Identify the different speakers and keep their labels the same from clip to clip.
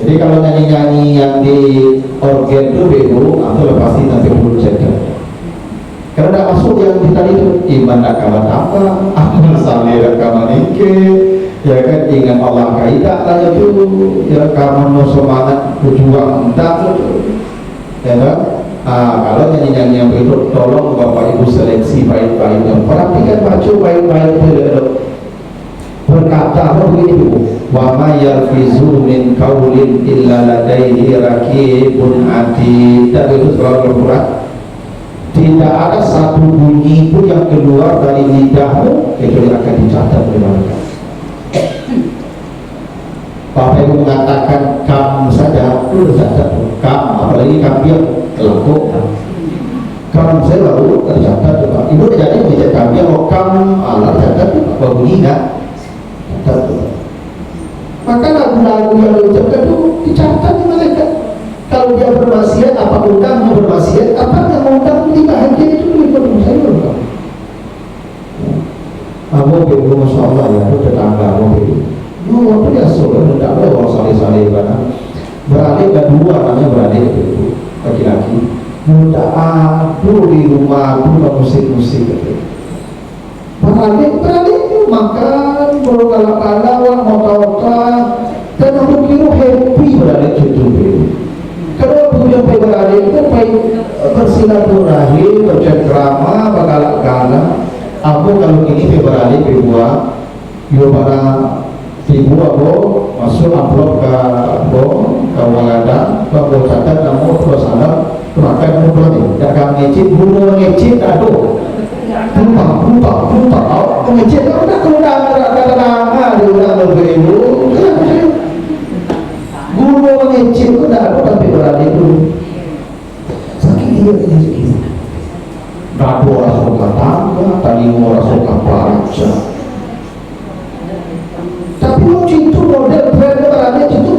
Speaker 1: Jadi kalau nyanyi-nyanyi yang di organ itu bego, itu pasti nanti perlu jaga. Karena tidak masuk yang di tadi itu iman rakaman apa, amal saleh rakaman iki, ya kan ingat Allah kaidah lah itu, ya kamu mau semangat berjuang entah itu, ya kan? Kalau nyanyi-nyanyi yang berikut, tolong Bapak Ibu seleksi baik-baik, perhatikan baju baik-baik dulu. Berkata begini Bu, wa ma yalfizu min qaulin illa ladaihi raqibun atid. Dan itu selalu berperan, tidak ada satu bunyi pun yang keluar dari lidahmu kecuali akan dicatat oleh malaikat. Bapak Ibu mengatakan kamu saja, itu tercatat. Kamu, apalagi kami yang kelaku, kamu saya lalu tercatat juga. Ibu jadi bisa kami yang kamu alat tercatat apa bunyi enggak? Maka lagu-lagu yang diucapkan itu dicatat di malaikat. Kalau dia bermaksiat, apa undangnya bermaksiat, apa yang undang dibahagia itu ikut saya loh. Kamu bingung, masya Allah ya, itu tetangga kamu bingung. Waktu dia sore, tidak ada orang salih-salih ibadah. Beradik ada dua namanya beradik itu laki-laki. Muda aku di rumah aku musik-musik gitu. Beradik makan, berkala-kala, mota-mota, dan aku kira happy beradik itu. Kalau punya beradik itu baik bersilaturahim, bercengkrama, berkala-kala. Aku kalau ini beradik berdua, yo para ibu aku masuk amplop ke Walanda, ke catat kamu terus ada pakai mudah ni, dah kami ngecit, guru ngecit, aduh. Pumpah, pengecek kalau tak keluar kata-kata di orang berbelu, guru mengecek itu tak ada tapi berada itu sakit dia sakit. Batu orang suka tangga, tadi orang suka baca. Tapi lucu itu model brand berada itu.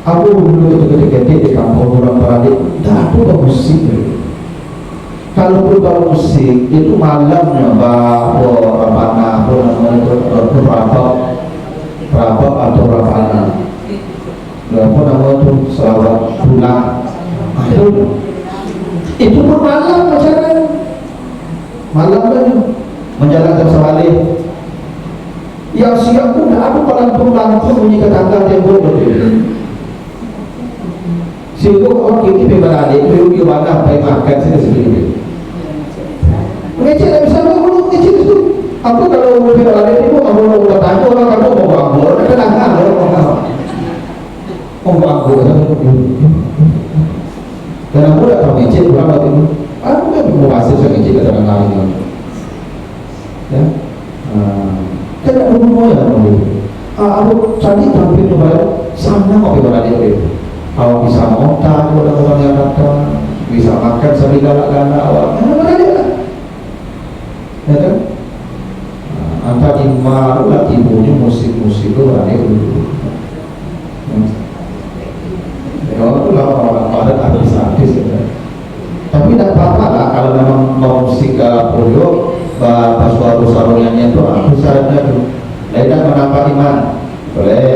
Speaker 1: Aku dulu itu ketika di kampung orang berada, tak ada musik. Kalau berbau musik itu malamnya bahwa rapana rabak atau rapana apa nama itu selawat pulang itu pun malam macam malam kan menjalankan sawalih yang siap pun aku pelan-pelan bunyi ketangga tembok sehingga orang ini berbalik itu gimana baik makan sini ngecek tak bisa dulu ngecek itu. Aku kalau mau berada itu mau bertanya orang kamu mau bangun, ada tangan mau bangun. Dan aku tak tahu ngecek berapa itu. Aku kan mau hasil saya ngecek kadang kadang. Ya, kan ada rumah ya kamu. Aku tadi tampil tu baru sana mau berada itu. Awak bisa monta orang-orang yang datang, bisa makan sambil galak-galak awak. Ya kan? Antara imaru lah ibunya musik-musik itu aneh dulu. Ya itu lah orang padat artis-artis ya. Tapi tidak apa-apa lah kalau memang mau musik proyok suara nyanyi itu syaratnya itu lain menambah iman boleh,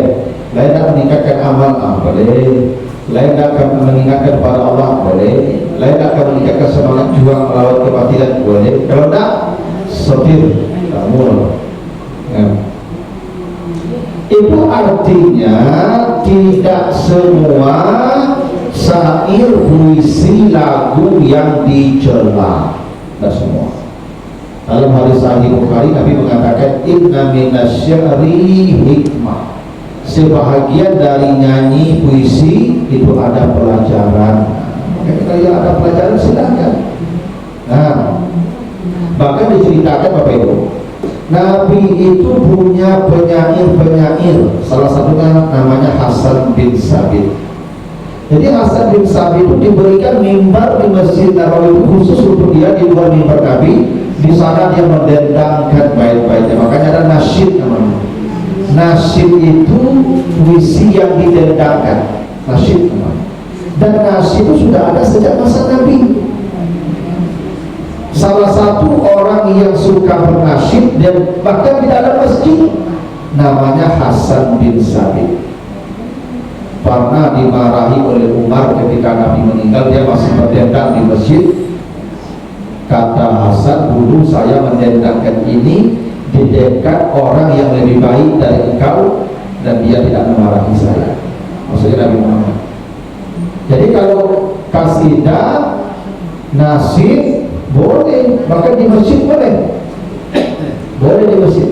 Speaker 1: lain meningkatkan amal boleh, lain akan mengingatkan kepada Allah boleh, lain akan meningkatkan semangat juang melawan kebatilan boleh. Kalau tidak sotir kamu ya. Itu artinya tidak semua syair, puisi, lagu yang dicela, tidak semua. Dalam hadis Sahih Bukhari Nabi mengatakan inna minasyari hikmah, sebahagian dari nyanyi puisi itu ada pelajaran. Kalau ada pelajaran silakan. Nah, bahkan diceritakan Bapak Ibu, Nabi itu punya penyair-penyair, salah satunya namanya Hasan bin Sabit. Jadi Hasan bin Sabit itu diberikan mimbar di Masjid Nabawi khusus untuk dia di luar mimbar Nabi. Di sana dia mendendangkan bait-baitnya, makanya ada nasyid namanya. Nasyid itu puisi yang didendangkan, nasyid namanya. Dan nasyid itu sudah ada sejak masa Nabi. Salah satu orang yang suka bernasyid dan bahkan di dalam masjid namanya Hasan bin Sabit. pernah dimarahi oleh Umar ketika Nabi meninggal. Dia masih berdendang di masjid. Kata Hasan, dulu saya mendendangkan ini di dekat orang yang lebih baik dari engkau, dan dia tidak memarahi saya. Maksudnya Nabi Muhammad. Jadi kalau kasidah, nasib boleh, bahkan di masjid boleh, boleh di masjid.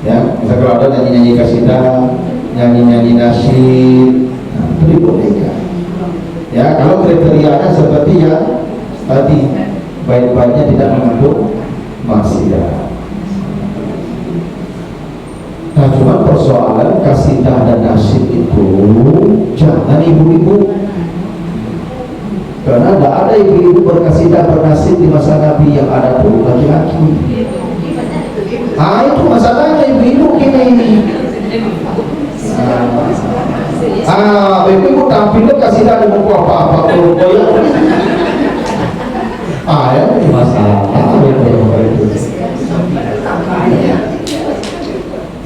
Speaker 1: Ya, misalnya kalau ada nyanyi-nyanyi kasidah, nyanyi-nyanyi nasib, nah, itu dibolehkan. Ya, kalau kriterianya seperti yang tadi, baik-baiknya tidak mengandung maksiat. Nah, cuma persoalan kasidah dan nasib itu jangan ibu-ibu, karena tidak ada ibu-ibu berkasidah bernasib di masa Nabi, yang ada pun laki-laki. Itu masalahnya ibu-ibu kini. Ibu-ibu tampilnya kasidah di muka apa-apa ya ini masalah.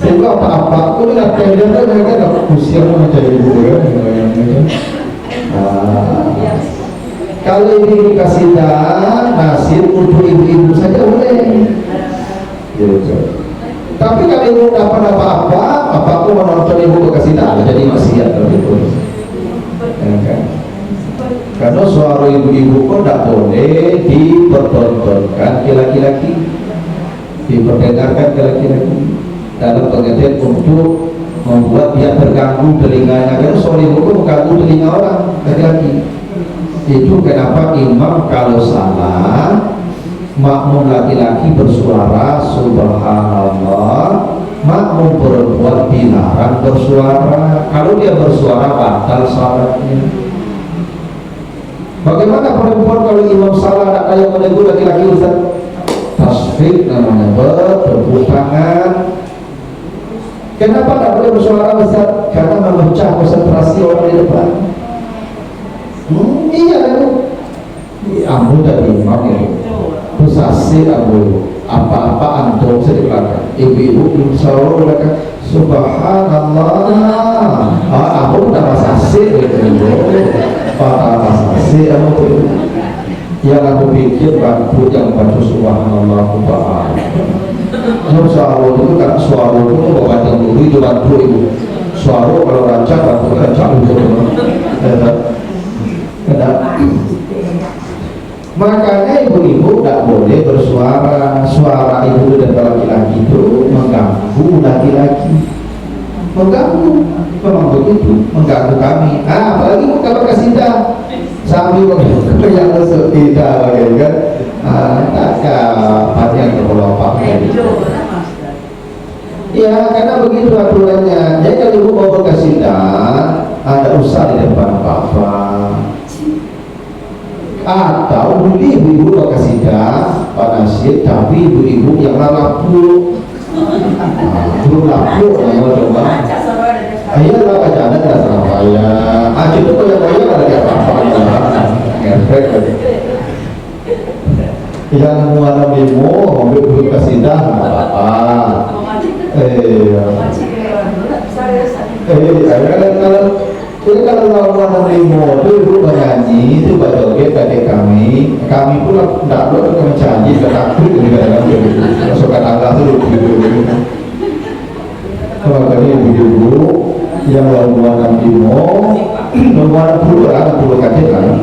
Speaker 1: Sehingga apa-apa aku lihat kalian kan mereka dapat usia macam ibu kan. Kalau ibu kasih nasib untuk ibu-ibu saja boleh. Tapi kalau ibu dapat apa-apa, aku menonton ibu kasih jadi maksiat itu. Karena suara ibu-ibu pun tidak boleh dipertontonkan ke laki-laki, diperdengarkan ke laki-laki, dalam pengertian untuk membuat dia terganggu telinganya. Karena suara ibu pun mengganggu telinga orang laki-laki. Itu kenapa imam kalau salah, makmum laki-laki bersuara subhanallah, makmum perempuan dilarang bersuara. Kalau dia bersuara batal salatnya. Bagaimana perempuan kalau imam salah tidak kayak menegur laki-laki? Ustaz, tasfik namanya, bertepuk tangan. Kenapa tidak boleh bersuara besar? Karena memecah konsentrasi orang di depan. Iya kan? Ambo tadi imam itu pusasi ambo apa-apa antum saya di belakang, ibu-ibu belum sahur belakang subhanallah. Ambo udah masasi masasi ambo yang aku pikir bantu yang baca subhanallah ta'ala. Suara itu kan suara itu bawa dulu itu bantu ibu. Suara kalau rancak bantu rancak itu. Makanya ibu-ibu tidak boleh bersuara. Suara ibu dan laki-laki itu mengganggu laki-laki, mengganggu, memang begitu, mengganggu kami. Apalagi kalau kasidah sambil yang masuk tidak, kan? Tak yang terlalu ya, karena begitu aturannya. Jadi kalau ibu mau berkasidah, ada usaha di depan apa-apa. Atau dulu ibu-ibu berkasidah Pak Nasir, tapi ibu-ibu yang lapuk, belum lapuk, coba. Ayo lah bacaan ada salah payah. Itu banyak-banyak ada di apa-apa. Ngefek aja. Yang mualam ilmu, ambil dulu kasidah, nggak apa-apa. Kalau lawan ilmu itu ibu bernyanyi, itu berjoget kayak kami pun tidak boleh mencanyi, takbir kadang-kadang masukkan Allah itu begitu. Kalau kali ibu-ibu yang lawan ilmu, lawan dulu kaget lah.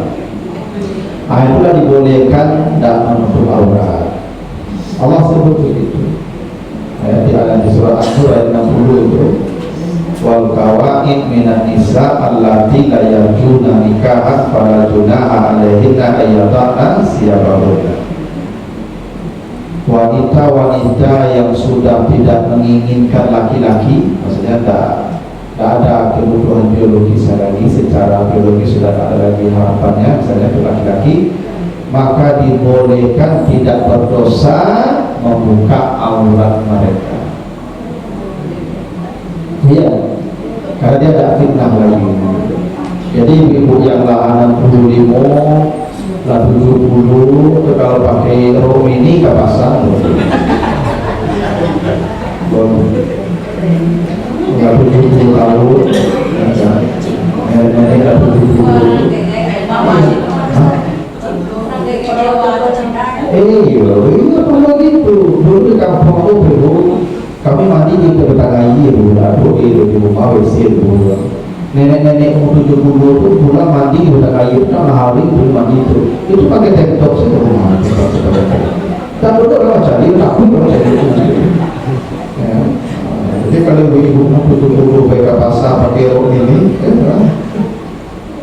Speaker 1: Itulah dibolehkan tidak menutup aurat. Allah sebut begitu. Ayat di surah An-Nur ayat 60 itu. Wal qawaid minan nisa allati la yarjuna nikahan fala junaha alaihinna ayyatana siyabahunna. Wanita-wanita yang sudah tidak menginginkan laki-laki, maksudnya tidak ada kebutuhan biologis lagi, secara biologis sudah tak ada lagi harapannya, misalnya untuk laki-laki, maka dibolehkan tidak berdosa membuka aurat mereka. Iya, karena dia ada fitnah lagi. Jadi ibu yang lah 65, lah 70, itu kalau pakai rom ini kapasan loh. Nggak 70 tahun. bersihin pula. Nenek-nenek umur 70 itu pulang mandi udah air, nah hari itu mandi itu pakai tank top sih rumah. Dan udah orang cari takut kalau jadi ya. Jadi kalau ibu umur 70 pakai pasar pakai rok ini,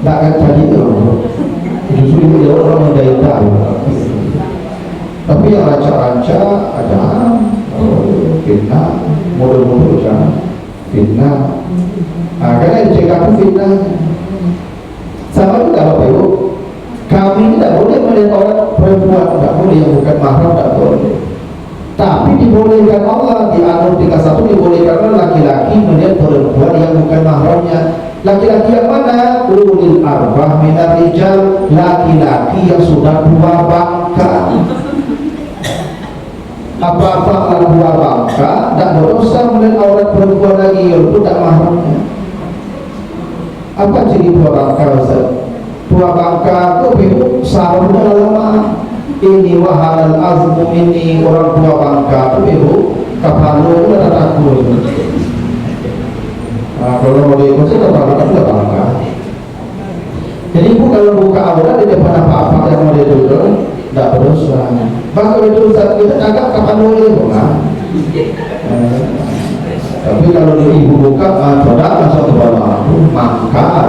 Speaker 1: nggak akan jadi itu. Justru itu orang menjadi tahu. Tapi yang ranca-ranca ada fitnah, model-model jangan fitnah. Nah, karena dicegah fitnah. Sama juga Bapak Ibu, kami tidak boleh melihat orang perempuan, tidak boleh yang bukan mahram, tidak boleh. Tapi dibolehkan Allah di An-Nur 31 dibolehkan oleh laki-laki melihat perempuan yang bukan mahramnya. Laki-laki yang mana? Ulil arbah minar rijal, laki-laki yang sudah tua bangka. Apa-apa tua bangka tidak berdosa melihat aurat perempuan lagi walaupun tidak mahramnya. Apa ciri tua bangka Ustaz? Tua bangka itu sarungnya lama. Ini wahalal azmu ini orang tua bangka itu kapalu udah takut. Nah, kalau mau diikut kapalu kan udah bangka. Jadi ibu kalau buka aurat di depan apa-apa yang mau ditutup tidak berdosa. Bahkan itu Ustaz kita agak kapalu ini bukan. Tapi kalau ibu buka, saudara masuk ke bawah aku, maka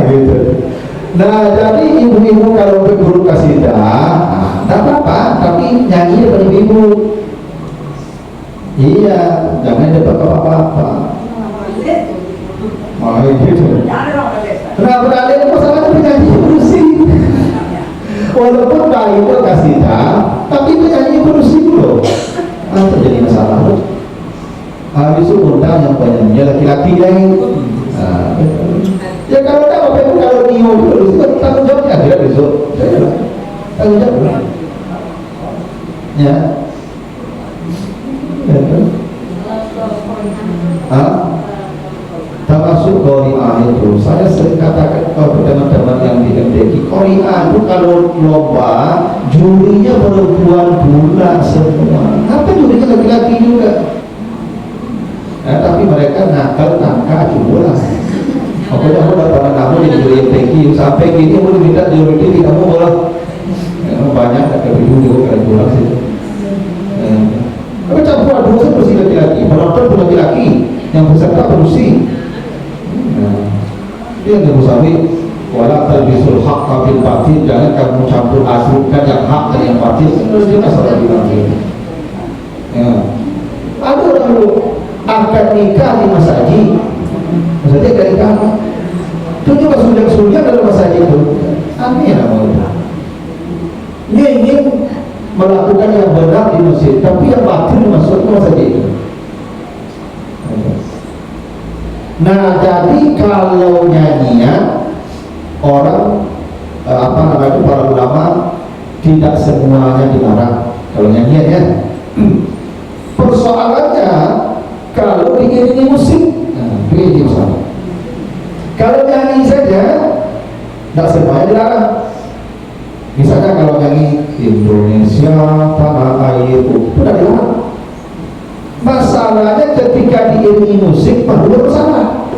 Speaker 1: gitu. Nah, jadi ibu-ibu kalau berguru kasidah, tidak apa-apa, tapi nyanyi depan ibu. Iya, jangan depan apa-apa. Gitu. Nah, berarti masalahnya penyanyi bersih. Walaupun itu kasidah, tapi penyanyi bersih loh. Terjadi masalah loh. Habis itu undang yang penyanyi laki-laki lain. Ya kalau tak apa pun kalau Nio itu tanggung jawabnya akhirnya besok tanggung jawab. Ya. Termasuk Qori'ah itu saya sering katakan kepada teman-teman yang di MDQ, Qori'ah itu kalau lomba jurinya perempuan pula semua. Apa jurinya laki-laki juga? Nah, tapi mereka nakal juga. Pokoknya aku dapat kamu di juri MDQ sampai gini aku diminta juri ini kamu boleh banyak ada bingung juga kalian pulang sih. Tapi campuran dosa bersih laki-laki, penonton pun laki-laki, yang peserta bersih. Dia nggak usah wala talbisul haqqa bil batil, jangan kamu campur adukkan yang hak dan yang batil. Terus dia masalah bilang gitu. Ya. Ada orang lu akad nikah di masjid, masjid dari kamu. Itu juga sunjang-sunjang dalam masjid itu. Aneh nama itu. Dia ingin melakukan yang benar di masjid, tapi yang batil masuk ke masjid itu. Nah, jadi kalau nyanyian orang itu para ulama tidak semuanya dilarang kalau nyanyian ya. Persoalannya kalau diiringi musik, ini masalah. Kalau nyanyi saja tidak semuanya dilarang. Misalnya kalau nyanyi Indonesia tanah airku, tidak dilarang. Masalahnya ketika diiringi musik baru bersalah.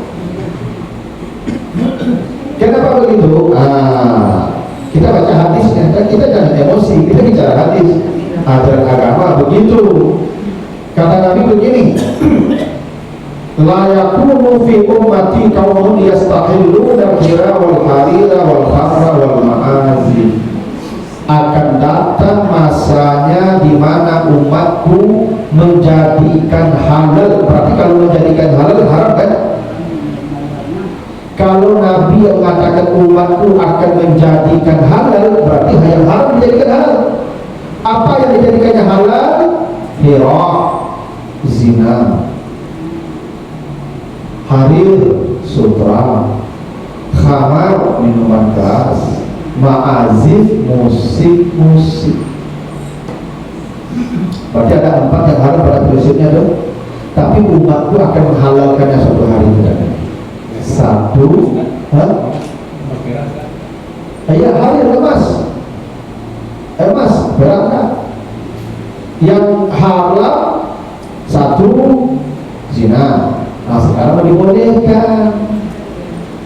Speaker 1: Kenapa begitu? Kita baca hadisnya, dan kita jangan emosi, kita bicara hadis. Ajaran agama begitu. Kata Nabi begini, la yakunu fi ummati qaumun yastahilluna al-hira wal harira wal khamra wal ma'azi. Akan datang masanya di mana umatku menjadikan halal. Berarti kalau menjadikan halal haram kan? Kalau Nabi yang mengatakan umatku akan menjadikan halal, berarti yang haram menjadikan halal. Apa yang dijadikannya halal? Hira, zina, harir, sutra, khamar, minuman keras, ma'azif, musik. Berarti ada 4 yang haram pada prinsipnya tuh. Tapi umatku akan menghalalkannya suatu hari tidak. 1, ya harir emas berat kan? Yang halal 1 zina. Nah sekarang dibolehkan,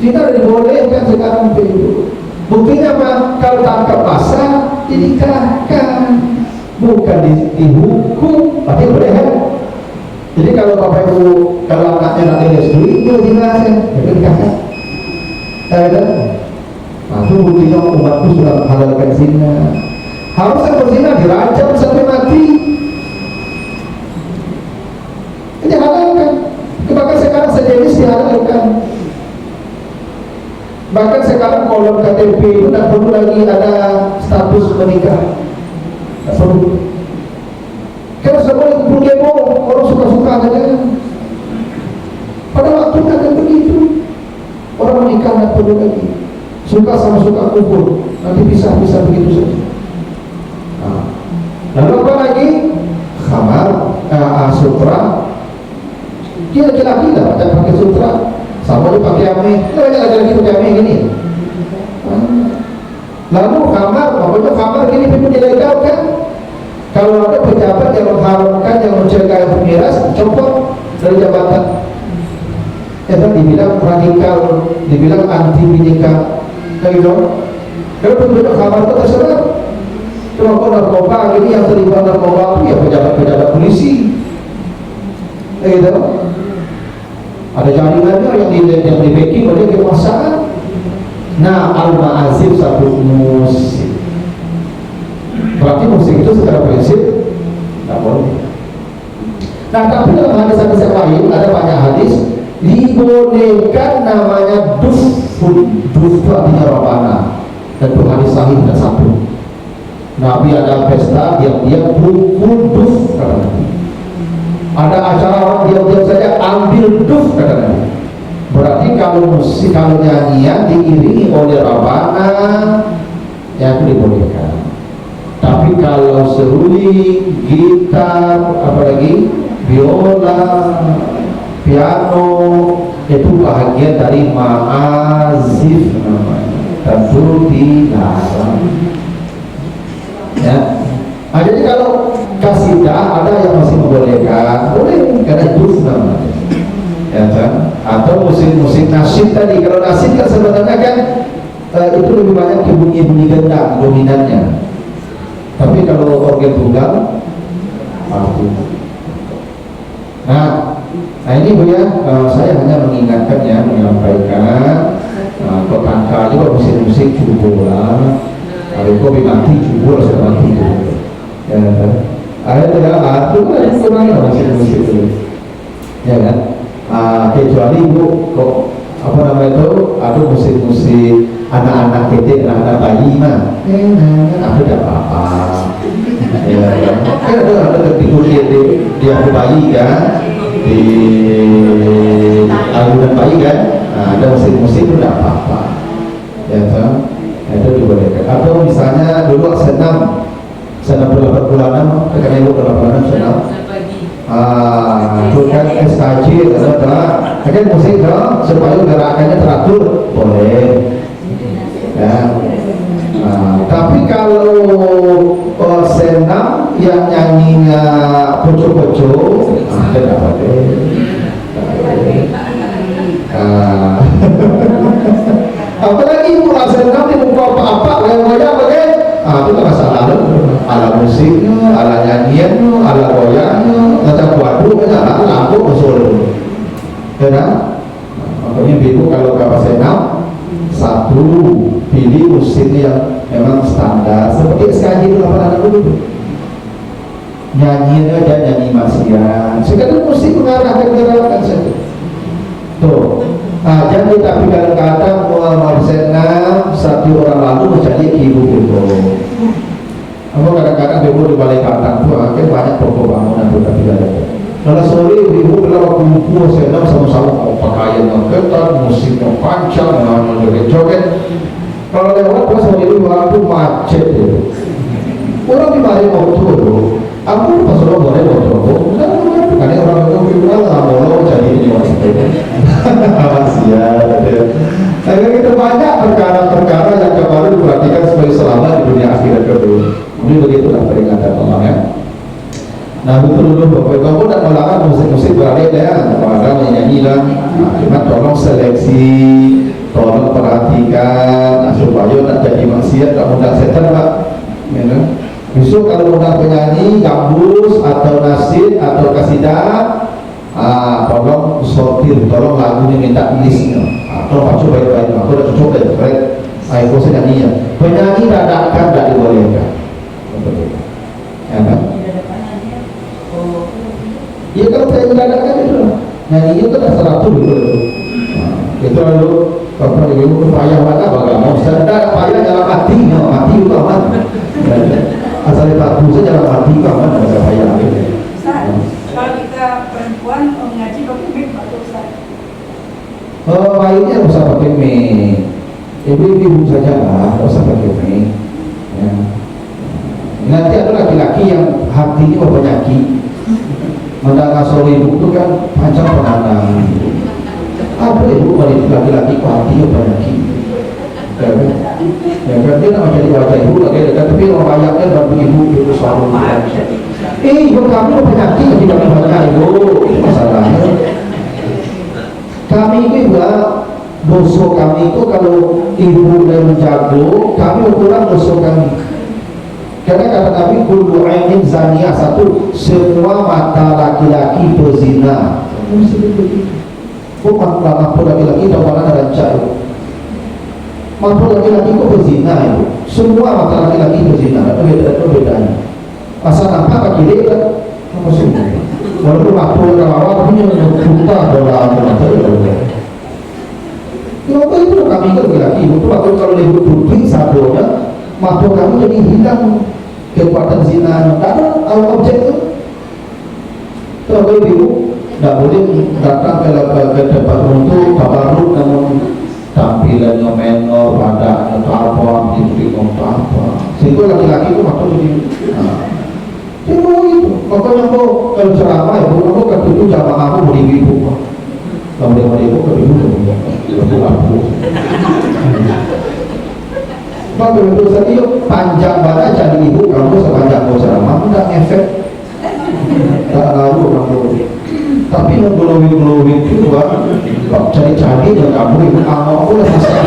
Speaker 1: zina dibolehkan sekarang itu. Buktinya apa? Kalau tangkap basah dinikahkan, bukan dihukum, tapi boleh kan? Jadi kalau bapak ibu, kalau anaknya nanti restui, itu zina saya, nikahkan. Nah itu buktinya umatku sudah halalkan zina. Harusnya berzina dirajam sampai mati. Dihalalkan. Bahkan sekarang sejenis dihalalkan. Bahkan sekarang kolom KTP itu tidak perlu lagi ada status menikah. Tidak perlu. Karena semua itu demo, orang suka-suka saja. Pada waktu ada begitu. Orang menikah tidak perlu lagi. Suka sama suka kumpul, nanti bisa-bisa begitu saja. Nah, lalu apa lagi? Khamar, sutra. Dia laki-laki lah, tidak pakai sutra. Sama dia pakai ame. Banyak laki-laki pakai ame gini. Lalu khamar, pokoknya khamar gini pun dilegalkan. Kalau ada pejabat yang mengharamkan, yang mencegah miras, copot dari jabatan. Itu dibilang radikal, dibilang anti binika. Kalau penduduk khamar itu terserah. Cuma kalau narkoba ini yang terlibat narkoba itu ya pejabat-pejabat polisi. Gitu. Ada jaringannya yang di backing oleh kekuasaan. Nah, al-ma'azif satu musik. Berarti musik itu secara prinsip tidak boleh. Nah, tapi dalam hadis-hadis yang lain ada banyak hadis dibolehkan namanya dufun. Duf artinya robana. Dan itu hadis sahih dan satu. Nabi ada pesta dia pukul duf kata Nabi. Ada acara orang diam-diam saja ambil duf kata Nabi. Berarti kalau musik, kalau nyanyian diiringi oleh rabana, ya itu dibolehkan. Tapi kalau seruling, gitar, apalagi biola, piano, itu bahagian dari ma'azif namanya. Tentu dilarang. Ya. Nah, jadi kalau kasidah ada yang masih membolehkan, boleh karena duf namanya, ya kan? Atau musik-musik nasyid tadi. Kalau nasyid kan sebenarnya kan itu lebih banyak ke bunyi-bunyi gendang dominannya. Tapi kalau organ tunggal, pasti. Nah ini Bu ya, saya hanya mengingatkan ya, menyampaikan petangka juga musik-musik jubur lah. Kalau kopi mati jubur sudah mati. Ya, ada tidak? Itu kan kurang musik-musik itu, ya kan? Kecuali Bu kok apa namanya itu, ada musik-musik anak-anak kecil, anak-anak bayi mah, aku tidak apa-apa. Ya, kan ada tidur di aku bayi kan, di alunan bayi kan, ada musik-musik itu tidak apa-apa, ya kan? Itu dibolehkan. Atau misalnya dulu senam bulanan, karena ibu bulanan senam. Itu kan SKJ, kan musik dong, supaya gerakannya teratur, boleh. Ya. Tapi kalau senam yang nyanyinya pocok-pocok, tidak boleh. Apalagi mulai senam di muka apa-apa, goyang-goyang boleh. Itu tak masalah. Ala musiknya, ala nyanyiannya, ala goyangnya, macam waduh, macam lampu usul. Karena makanya bingung kalau kapal senam. Satu, pilih musik yang memang standar seperti SKJ itu apa dulu, nyanyi aja, nyanyi maksiat. Sekarang musik mengarahkan gerakan saja. Tuh, jadi tapi kadang-kadang mau senam satu orang lalu mencari ibu-ibu. Aku kadang-kadang ibu di balik kandang tuh, akhirnya banyak toko bangunan tuh tapi ada. Kalau sore ibu kalau kumpul senam sama-sama pakaian yang ketat, musik yang panjang, joget-joget. Kalau lewat pas waktu waktu macet itu, orang di balik motor tuh, aku pas orang boleh motor, karena orang itu bilang nggak mau jadi ini maksudnya. Masia, saya kita banyak perkara-perkara yang kemarin diperhatikan sebagai selama di dunia akhirat kedua. Ini begitulah peringatan Allah ya. Nah betul dulu Bapak Ibu tidak melarang musik-musik balik ya, orang nyanyi lah. Cuma tolong seleksi, tolong perhatikan supaya tak jadi maksiat, tak undang setan Pak. Besok kalau undang penyanyi, gambus atau nasid atau kasidah, tolong sortir, tolong lagunya minta listnya, atau pacu baik-baik, aku udah cocok deh, baik. Ayo saya nyanyi, penyanyi dadakan tak dibolehkan, ya kan? Ya kalau saya dadakan itu, nyanyi itu kan seratus gitu, itu lalu apa itu payah mana bagai mau sedar payah dalam hati, mati juga kan? Asal tak bisa dalam hati juga kan? Bagai payah.
Speaker 2: Kalau kita perempuan mengaji pakai mic atau Ustaz?
Speaker 1: Baiknya usah pakai mic. Ibu-ibu saja lah, usah pakai mic. Ya. Nanti ada laki-laki yang hatinya berpenyakit. Mendengar suara ibu itu kan panjang penanam. Apa ibu kalau laki-laki kok hatinya berpenyakit? Ya kan? Ya kan dia nak jadi wajah ibu lagi dekat, tapi orang bayangkan bantu ibu selalu. Ibu kamu penyakit tidak banyak ibu, itu masalahnya. Kami itu dosa kami itu kalau ibu dan menjago, kami ukuran dosa kami. Karena kata Nabi, kullu ainin zaniyah, satu, semua mata laki-laki berzina. Kok mata laki-laki tak pernah rancak? Mata laki-laki kok berzina itu? Semua mata laki-laki berzina, ada bedanya. Asal nampak kaki dia kan, apa sih? Walaupun mata orang punya buta bola mata dia. Kenapa itu kami kan laki-laki? Itu kalau lebih putih sadonya, mata kami jadi hilang kekuatan zina. Tak ada objek itu. Kalau ibu tak boleh datang ke tempat untuk tabaruk, namun tampilannya menor, badannya apa, itu apa. Sehingga laki-laki itu mata jadi. Cuma itu. Makanya kalau ceramah ibu, aku kan itu jamaah aku beri ibu. Kalau dia ibu ke ibu aku. Maka betul saja panjang banget jadi ibu kamu sepanjang mau ceramah tidak efek, tak lalu kamu. Tapi yang glowing itu cari-cari dan kamu ibu aku udah masak.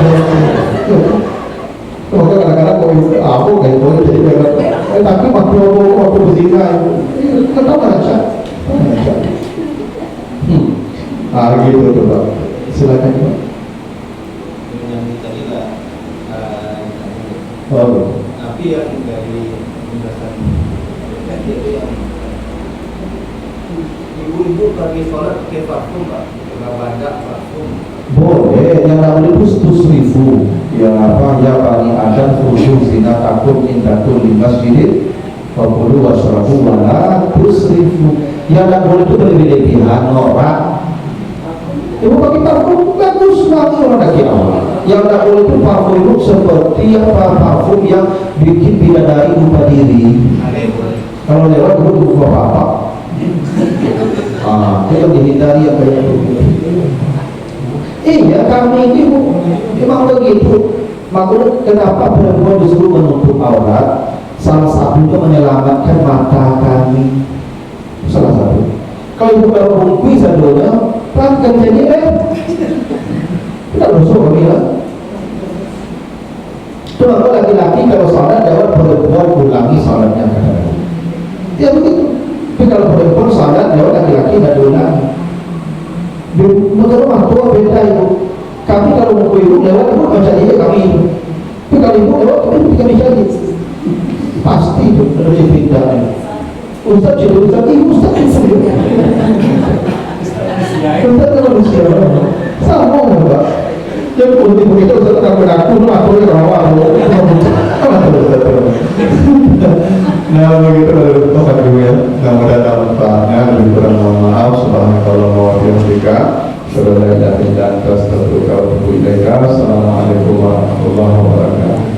Speaker 1: Maka kadang-kadang kau ibu aku kayak boleh jadi tapi waktu berzina tetap aja. Gitu tuh Pak. Silakan Pak.
Speaker 3: Tapi yang dari penjelasan tadi itu yang ibu-ibu bagi sholat pakai parfum Pak, pakai bandak parfum.
Speaker 1: Boleh, yang namanya itu tusrifu. Yang apa? Ya bani Adam khusus zina takut indatul limas jilid fakulu wasrafu wala tusrifu. Yang tak boleh itu berlebihan orang. Ibu pakai parfum bagus banget orang lagi awal. Yang tak boleh itu parfum itu seperti parfum yang bikin bidadari lupa diri. Kalau lewat itu buka apa? Itu yang dihindari yang kayak itu. Iya, kami ini memang begitu. Makanya kenapa perempuan disuruh menutup aurat? Salah satunya menyelamatkan mata kami. Salah satu. Kalau ibu baru bungkui sadonya, pelanggan jadi tidak dosa kami lah. Cuma kalau laki-laki kalau salat dapat perempuan ulangi salatnya kadang-kadang. Ya begitu. Tapi kalau perempuan salat dapat laki-laki tidak diulangi. Maka rumah tua beda ibu. Kami kalau mau ibu lewat ibu baca dia kami itu. Tapi kalau ibu lewat itu kami jadi. Pasti itu dari bidangnya. Ustaz jadi Ustaz ibu Ustaz itu. Ustaz itu manusia. Sama enggak? Yang penting begitu Ustaz tak berlaku aku yang rawat. Nah begitu dari tempat ibu ya. Mudah-mudahan manfaatnya. Lebih kurang mohon maaf. Subhanallah wa bihamdika. Assalamualaikum warahmatullahi wabarakatuh.